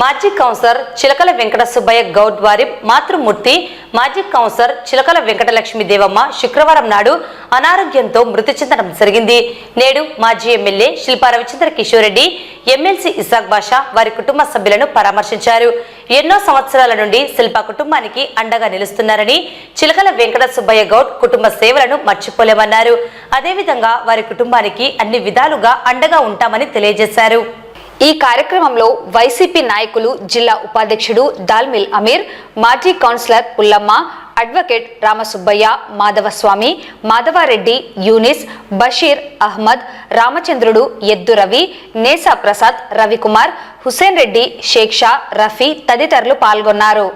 మాజీ కౌన్సిలర్ చిలకల వెంకట సుబ్బయ్య గౌడ్ వారి మాతృమూర్తి మాజీ కౌన్సిలర్ చిలకల వెంకటలక్ష్మి దేవమ్మ శుక్రవారం నాడు అనారోగ్యంతో మృతి చెందడం జరిగింది. నేడు మాజీ ఎమ్మెల్యే శిల్పా రవిచంద్ర కిషోర్ రెడ్డి, ఎమ్మెల్సీ ఇసాక్ బాషా వారి కుటుంబ సభ్యులను పరామర్శించారు. ఎన్నో సంవత్సరాల నుండి శిల్ప కుటుంబానికి అండగా నిలుస్తున్నారని, చిలకల వెంకట సుబ్బయ్య గౌడ్ కుటుంబ సేవలను మర్చిపోలేమన్నారు. అదేవిధంగా వారి కుటుంబానికి అన్ని విధాలుగా అండగా ఉంటామని తెలియజేశారు. ఈ కార్యక్రమంలో వైసీపీ నాయకులు, జిల్లా ఉపాధ్యక్షుడు దాల్మిల్ అమీర్, మాజీ కౌన్సిలర్ పుల్లమ్మ, అడ్వకేట్ రామసుబ్బయ్య, మాధవస్వామి, మాధవారెడ్డి, యూనిస్, బషీర్ అహ్మద్, రామచంద్రుడు, ఎద్దు రవి, నేసా ప్రసాద్, రవికుమార్, హుసేన్ రెడ్డి, షేక్ షా, రఫీ తదితరులు పాల్గొన్నారు.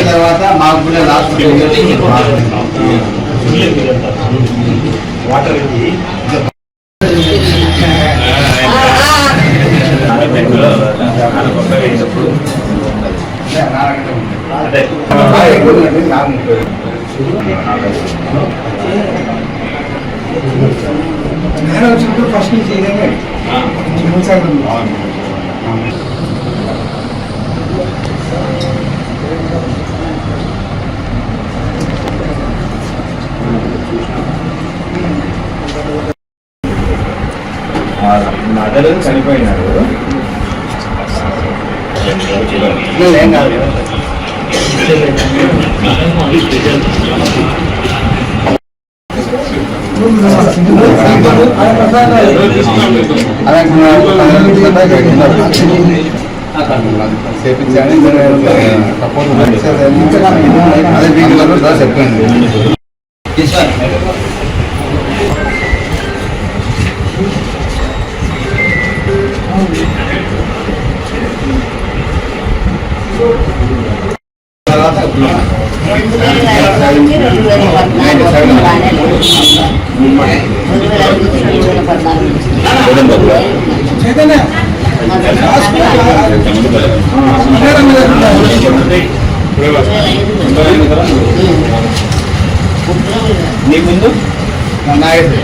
తర్వాత మాకు కూడా లాస్ట్ వాటర్ ఫస్ట్ నుంచి మదర్ చనిపోయినాడు. ఏం కాదు చెప్పండి. నీ ముందు నాయకుడు